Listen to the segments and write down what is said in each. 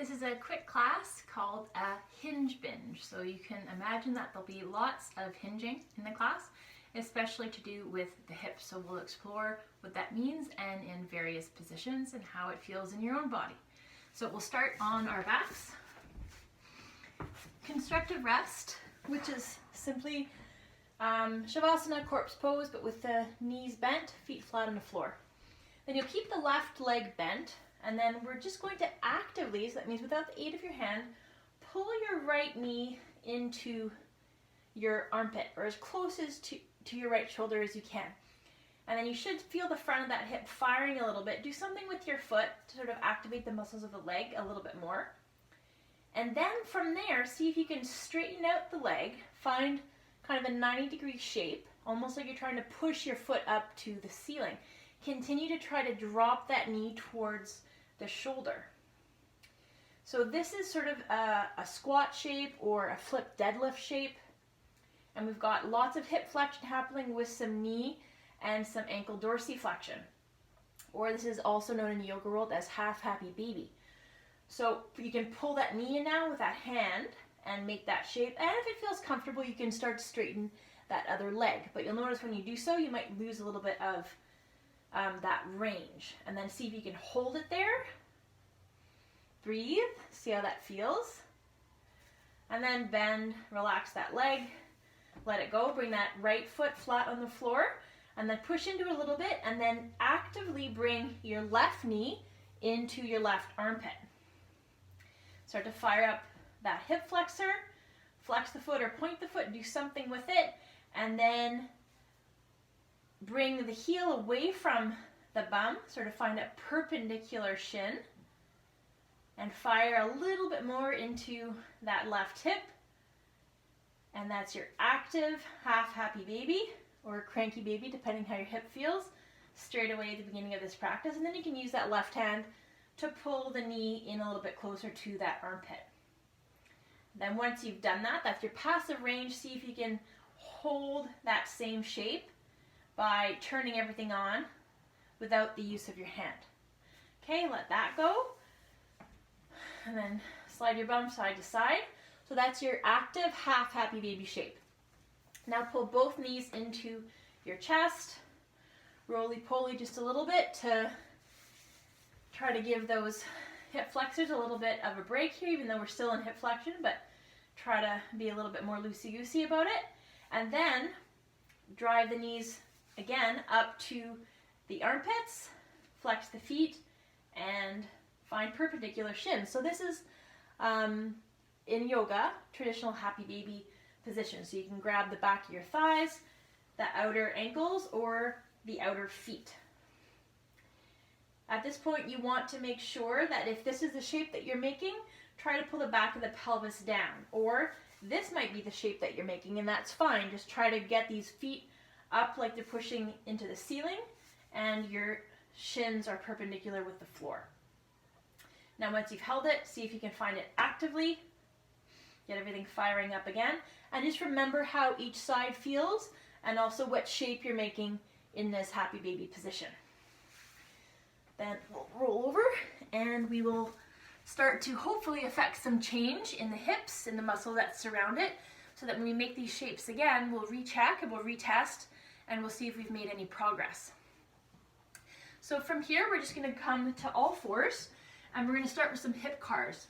This is a quick class called a hinge binge. So you can imagine that there'll be lots of hinging in the class, especially to do with the hips. So we'll explore what that means and in various positions and how it feels in your own body. So we'll start on our backs. Constructive rest, which is simply Shavasana, corpse pose, but with the knees bent, feet flat on the floor. Then you'll keep the left leg bent, and then we're just going to actively, so that means without the aid of your hand, pull your right knee into your armpit, or as close as to your right shoulder as you can. And then you should feel the front of that hip firing a little bit. Do something with your foot to sort of activate the muscles of the leg a little bit more. And then from there, see if you can straighten out the leg, find kind of a 90-degree shape, almost like you're trying to push your foot up to the ceiling. Continue to try to drop that knee towards the shoulder. So this is sort of a squat shape or a flip deadlift shape. And we've got lots of hip flexion happening with some knee and some ankle dorsiflexion. Or this is also known in the yoga world as half happy baby. So you can pull that knee in now with that hand and make that shape. And if it feels comfortable, you can start to straighten that other leg. But you'll notice when you do so, you might lose a little bit of that range. And then see if you can hold it there. Breathe, see how that feels. And then bend, relax that leg, let it go. Bring that right foot flat on the floor, and then push into it a little bit, and then actively bring your left knee into your left armpit. Start to fire up that hip flexor, flex the foot or point the foot, do something with it, and then bring the heel away from the bum, sort of find a perpendicular shin, and fire a little bit more into that left hip. And that's your active half happy baby or cranky baby, depending how your hip feels, straight away at the beginning of this practice. And then you can use that left hand to pull the knee in a little bit closer to that armpit. Then once you've done that, that's your passive range. See if you can hold that same shape by turning everything on without the use of your hand. Okay, let that go. And then slide your bum side to side. So that's your active half happy baby shape. Now pull both knees into your chest. Roly-poly just a little bit to try to give those hip flexors a little bit of a break here, even though we're still in hip flexion, but try to be a little bit more loosey-goosey about it. And then drive the knees again up to the armpits, flex the feet, and find perpendicular shins. So this is, in yoga, traditional happy baby position. So you can grab the back of your thighs, the outer ankles, or the outer feet. At this point, you want to make sure that if this is the shape that you're making, try to pull the back of the pelvis down. Or this might be the shape that you're making, and that's fine. Just try to get these feet up like they're pushing into the ceiling, and your shins are perpendicular with the floor. Now once you've held it, see if you can find it actively. Get everything firing up again. And just remember how each side feels and also what shape you're making in this happy baby position. Then we'll roll over and we will start to hopefully affect some change in the hips and the muscle that surround it, so that when we make these shapes again, we'll recheck and we'll retest and we'll see if we've made any progress. So from here, we're just going to come to all fours. And we're going to start with some hip cars.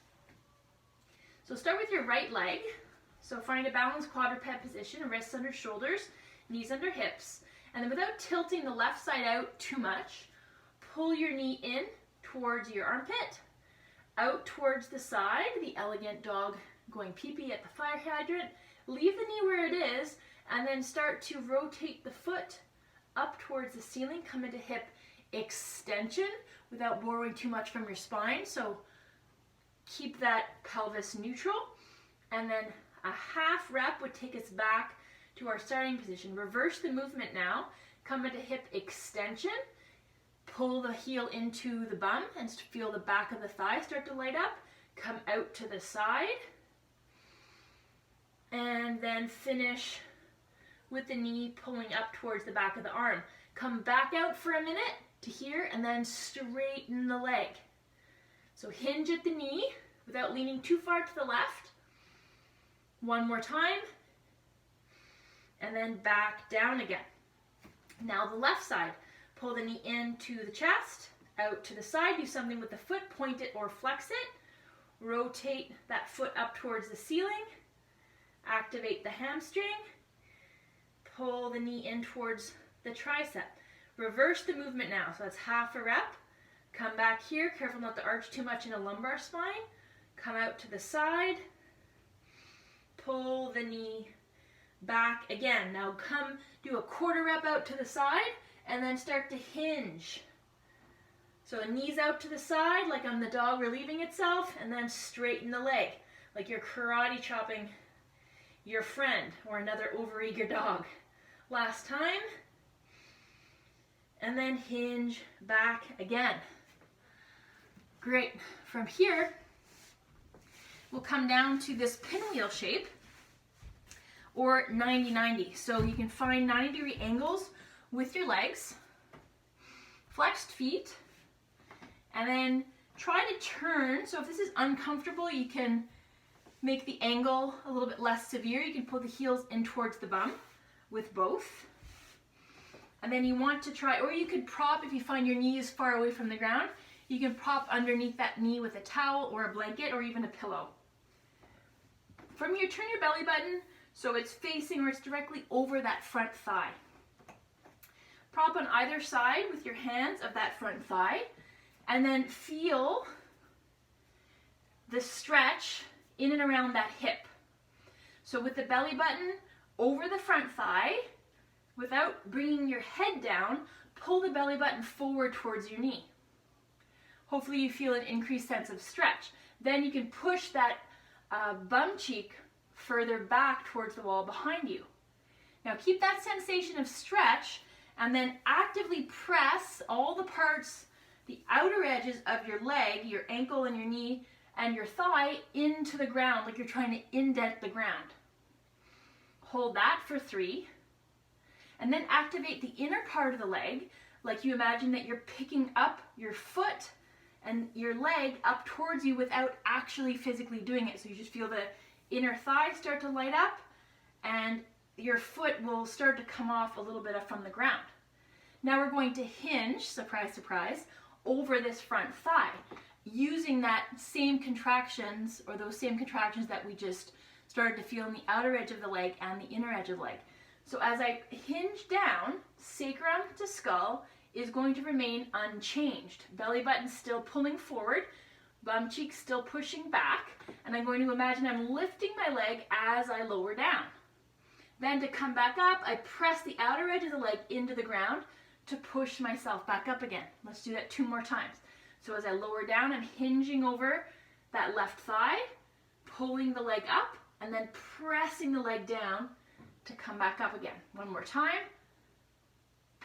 So start with your right leg. So find a balanced quadruped position, wrists under shoulders, knees under hips. And then without tilting the left side out too much, pull your knee in towards your armpit, out towards the side, the elegant dog going pee-pee at the fire hydrant. Leave the knee where it is, and then start to rotate the foot up towards the ceiling. Come into hip extension without borrowing too much from your spine. So keep that pelvis neutral. And then a half rep would take us back to our starting position. Reverse the movement now. Come into hip extension. Pull the heel into the bum and feel the back of the thigh start to light up. Come out to the side. And then finish with the knee pulling up towards the back of the arm. Come back out for a minute to here, and then straighten the leg. So hinge at the knee without leaning too far to the left. One more time, and then back down again. Now the left side, pull the knee into the chest, out to the side, do something with the foot, point it or flex it, rotate that foot up towards the ceiling, activate the hamstring, pull the knee in towards the tricep. Reverse the movement now, so that's half a rep. Come back here, careful not to arch too much in a lumbar spine, come out to the side, pull the knee back again. Now come do a quarter rep out to the side and then start to hinge. So knees out to the side like on the dog relieving itself, and then straighten the leg like you're karate chopping your friend or another overeager dog. Last time. And then hinge back again. Great. From here, we'll come down to this pinwheel shape, or 90-90. So you can find 90-degree angles with your legs, flexed feet, and then try to turn. So if this is uncomfortable, you can make the angle a little bit less severe. You can pull the heels in towards the bum with both. And then you want to try, or you could prop, if you find your knee is far away from the ground, you can prop underneath that knee with a towel or a blanket or even a pillow. From here, turn your belly button so it's facing or it's directly over that front thigh. Prop on either side with your hands of that front thigh, and then feel the stretch in and around that hip. So with the belly button over the front thigh, without bringing your head down, pull the belly button forward towards your knee. Hopefully you feel an increased sense of stretch. Then you can push that bum cheek further back towards the wall behind you. Now keep that sensation of stretch, and then actively press all the parts, the outer edges of your leg, your ankle and your knee and your thigh into the ground like you're trying to indent the ground. Hold that for 3. And then activate the inner part of the leg like you imagine that you're picking up your foot and your leg up towards you without actually physically doing it. So you just feel the inner thigh start to light up, and your foot will start to come off a little bit from the ground. Now we're going to hinge, surprise, surprise, over this front thigh, using that same contractions, or those same contractions that we just started to feel in the outer edge of the leg and the inner edge of the leg. So as I hinge down, sacrum to skull is going to remain unchanged. Belly button still pulling forward, bum cheek still pushing back, and I'm going to imagine I'm lifting my leg as I lower down. Then to come back up, I press the outer edge of the leg into the ground to push myself back up again. Let's do that 2 more times. So as I lower down, I'm hinging over that left thigh, pulling the leg up, and then pressing the leg down to come back up again. 1 more time.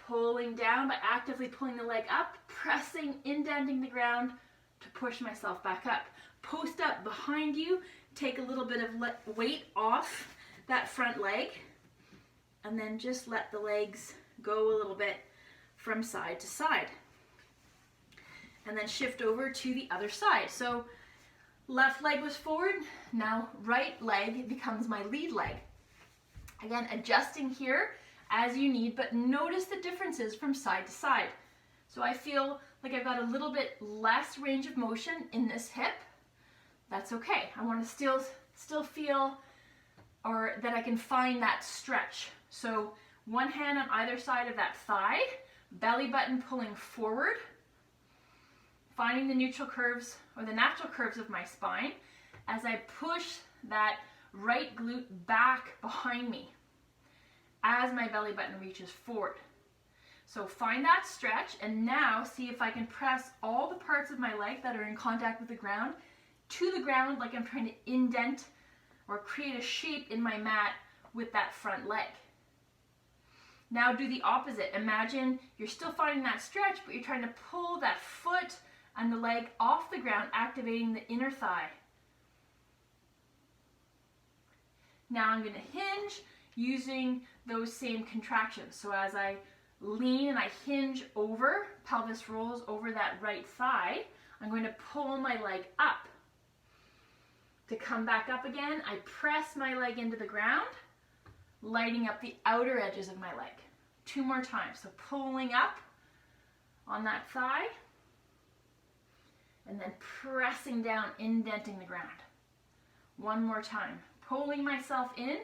Pulling down by actively pulling the leg up, pressing, indenting the ground to push myself back up. Post up behind you, take a little bit of weight off that front leg, and then just let the legs go a little bit from side to side. And then shift over to the other side. So left leg was forward, now right leg becomes my lead leg. Again, adjusting here as you need, but notice the differences from side to side. So I feel like I've got a little bit less range of motion in this hip. That's okay. I want to still feel, or that I can find that stretch. So one hand on either side of that thigh, belly button pulling forward, finding the neutral curves or the natural curves of my spine as I push that right glute back behind me as my belly button reaches forward. So find that stretch, and now see if I can press all the parts of my leg that are in contact with the ground to the ground like I'm trying to indent or create a shape in my mat with that front leg. Now do the opposite. Imagine you're still finding that stretch, but you're trying to pull that foot and the leg off the ground, activating the inner thigh. Now I'm going to hinge using those same contractions. So as I lean and I hinge over, pelvis rolls over that right thigh, I'm going to pull my leg up. To come back up again, I press my leg into the ground, lighting up the outer edges of my leg. 2 more times. So pulling up on that thigh, and then pressing down, indenting the ground. 1 more time. Pulling myself in,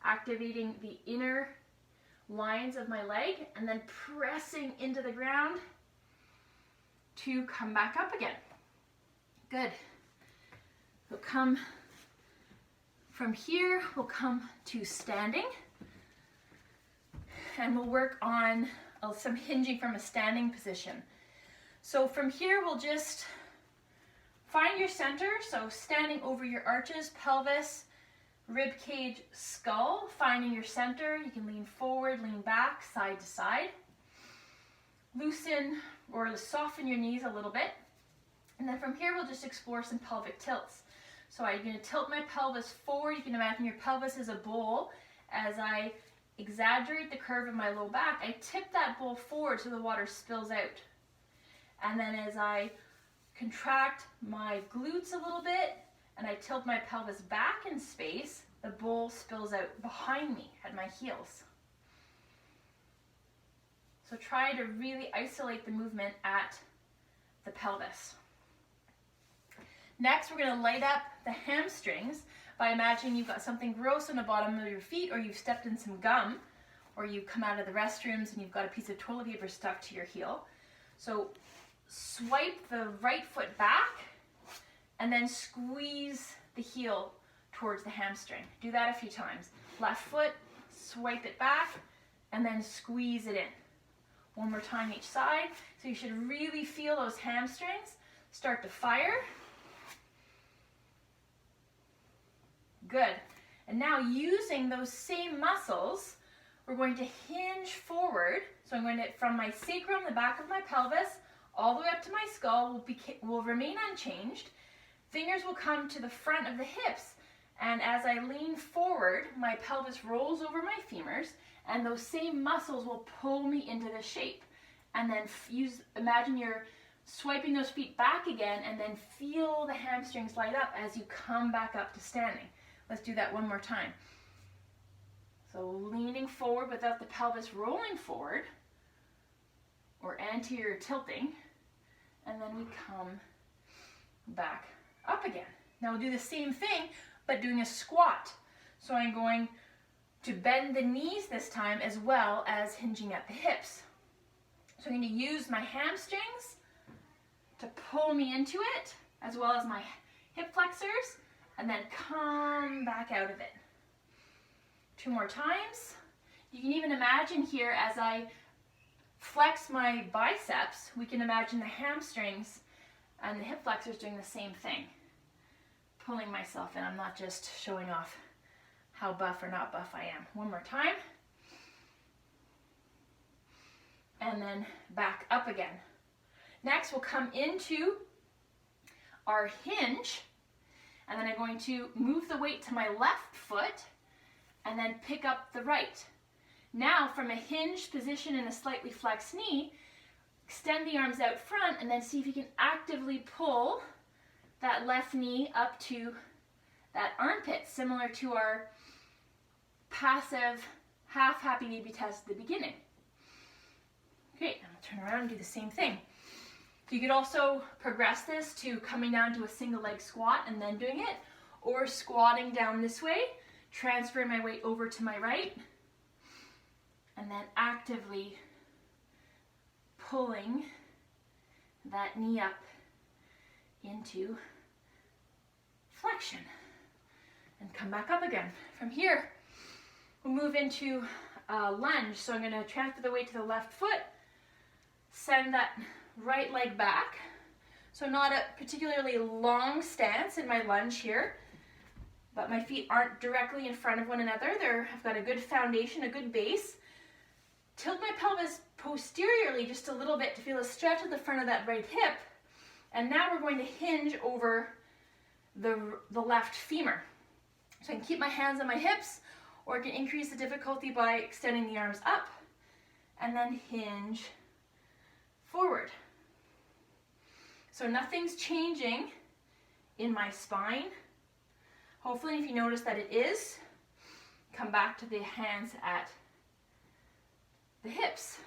activating the inner lines of my leg, and then pressing into the ground to come back up again. Good. So come from here, we'll come to standing, and we'll work on some hinging from a standing position. So from here, we'll just find your center, so standing over your arches, pelvis, rib cage, skull, finding your center. You can lean forward, lean back, side to side. Loosen or soften your knees a little bit. And then from here, we'll just explore some pelvic tilts. So I'm going to tilt my pelvis forward. You can imagine your pelvis is a bowl. As I exaggerate the curve of my low back, I tip that bowl forward so the water spills out. And then as I contract my glutes a little bit and I tilt my pelvis back in space, the bowl spills out behind me at my heels. So try to really isolate the movement at the pelvis. Next, we're going to light up the hamstrings by imagining you've got something gross on the bottom of your feet, or you've stepped in some gum, or you've come out of the restrooms and you've got a piece of toilet paper stuck to your heel. So swipe the right foot back and then squeeze the heel towards the hamstring. Do that a few times. Left foot, swipe it back, and then squeeze it in. 1 more time each side. So you should really feel those hamstrings start to fire. Good. And now using those same muscles, we're going to hinge forward. So I'm going to, from my sacrum, the back of my pelvis, all the way up to my skull will remain unchanged. Fingers will come to the front of the hips. And as I lean forward, my pelvis rolls over my femurs, and those same muscles will pull me into this shape. And then imagine you're swiping those feet back again, and then feel the hamstrings light up as you come back up to standing. Let's do that 1 more time. So leaning forward without the pelvis rolling forward or anterior tilting, and then we come back up again. Now we'll do the same thing, but doing a squat. So I'm going to bend the knees this time as well as hinging at the hips. So I'm going to use my hamstrings to pull me into it, as well as my hip flexors, and then come back out of it. 2 more times. You can even imagine here as I flex my biceps, we can imagine the hamstrings and the hip flexors doing the same thing. Pulling myself in. I'm not just showing off how buff or not buff I am. 1 more time. And then back up again. Next, we'll come into our hinge, and then I'm going to move the weight to my left foot and then pick up the right. Now, from a hinged position and a slightly flexed knee, extend the arms out front and then see if you can actively pull that left knee up to that armpit, similar to our passive half happy baby test at the beginning. Okay, I'll turn around and do the same thing. You could also progress this to coming down to a single leg squat and then doing it, or squatting down this way, transferring my weight over to my right, and then actively pulling that knee up into flexion and come back up again. From here, we'll move into a lunge. So I'm going to transfer the weight to the left foot, send that right leg back. So not a particularly long stance in my lunge here, but my feet aren't directly in front of one another. I've got a good foundation, a good base. Tilt my pelvis posteriorly just a little bit to feel a stretch at the front of that right hip. And now we're going to hinge over the left femur. So I can keep my hands on my hips, or I can increase the difficulty by extending the arms up and then hinge forward. So nothing's changing in my spine Hopefully, if you notice that it is, come back to the hands at the hips.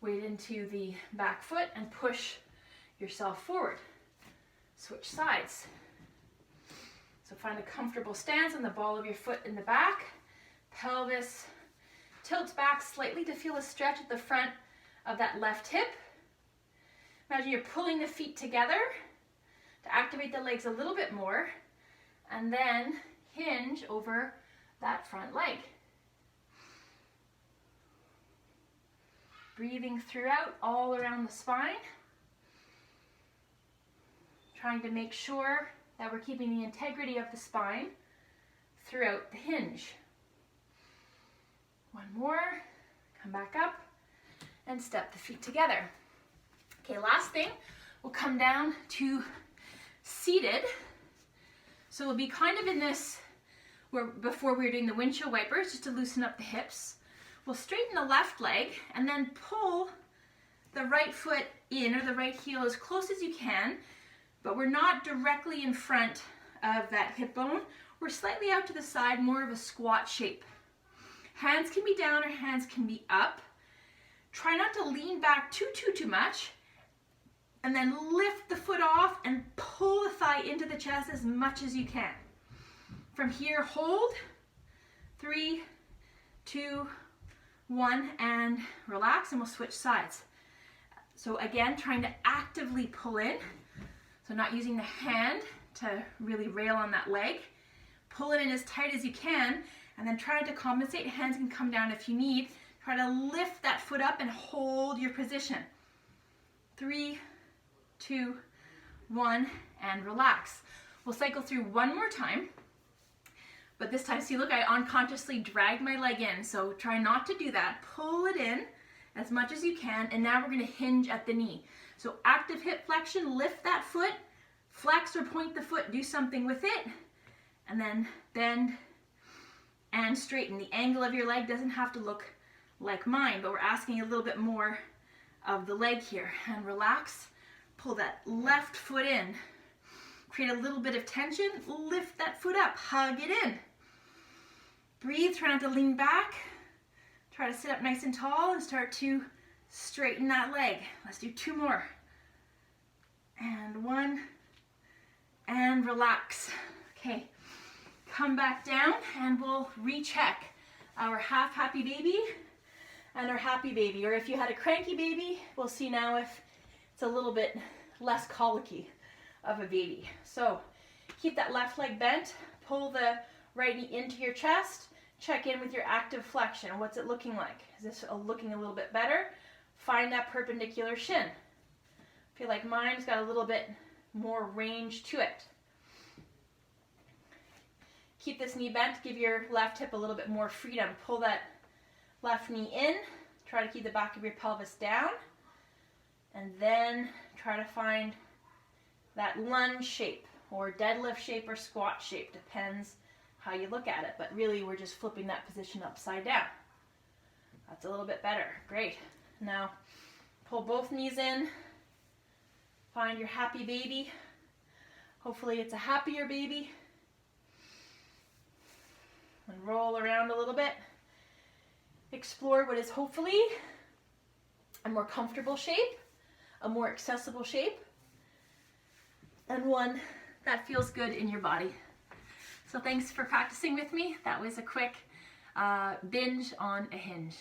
Weight into the back foot and push yourself forward. Switch sides. So find a comfortable stance on the ball of your foot in the back. Pelvis tilts back slightly to feel a stretch at the front of that left hip. Imagine you're pulling the feet together to activate the legs a little bit more, and then hinge over that front leg. Breathing throughout all around the spine. Trying to make sure that we're keeping the integrity of the spine throughout the hinge. One more, come back up and step the feet together. Okay, last thing, we'll come down to seated. So we'll be kind of in this, where before we were doing the windshield wipers, just to loosen up the hips. We'll straighten the left leg and then pull the right foot in, or the right heel, as close as you can, but we're not directly in front of that hip bone. We're slightly out to the side, more of a squat shape. Hands can be down or hands can be up. Try not to lean back too much, and then lift the foot off and pull the thigh into the chest as much as you can. From here, hold. 3, 2, 1, and relax, and we'll switch sides. So again, trying to actively pull in. So not using the hand to really rail on that leg. Pull it in as tight as you can, and then try to compensate. Hands can come down if you need. Try to lift that foot up and hold your position. 3, 2, 1, and relax. We'll cycle through one more time. But this time, see, look, I unconsciously dragged my leg in, so try not to do that. Pull it in as much as you can, and now we're going to hinge at the knee. So active hip flexion, lift that foot, flex or point the foot, do something with it, and then bend and straighten. The angle of your leg doesn't have to look like mine, but we're asking a little bit more of the leg here. And relax, pull that left foot in. Create a little bit of tension, lift that foot up, hug it in. Breathe, try not to lean back. Try to sit up nice and tall and start to straighten that leg. Let's do 2 more. And 1, and relax. Okay, come back down and we'll recheck our half happy baby and our happy baby. Or if you had a cranky baby, we'll see now if it's a little bit less colicky of a baby. So keep that left leg bent, pull the right knee into your chest, check in with your active flexion. What's it looking like? Is this looking a little bit better? Find that perpendicular shin. I feel like mine's got a little bit more range to it. Keep this knee bent, give your left hip a little bit more freedom. Pull that left knee in, try to keep the back of your pelvis down, and then try to find that lunge shape or deadlift shape or squat shape, depends how you look at it, but really we're just flipping that position upside down. That's a little bit better. Great. Now pull both knees in, find your happy baby. Hopefully it's a happier baby. And roll around a little bit. Explore what is hopefully a more comfortable shape, a more accessible shape, and one that feels good in your body. So thanks for practicing with me. That was a quick binge on a hinge.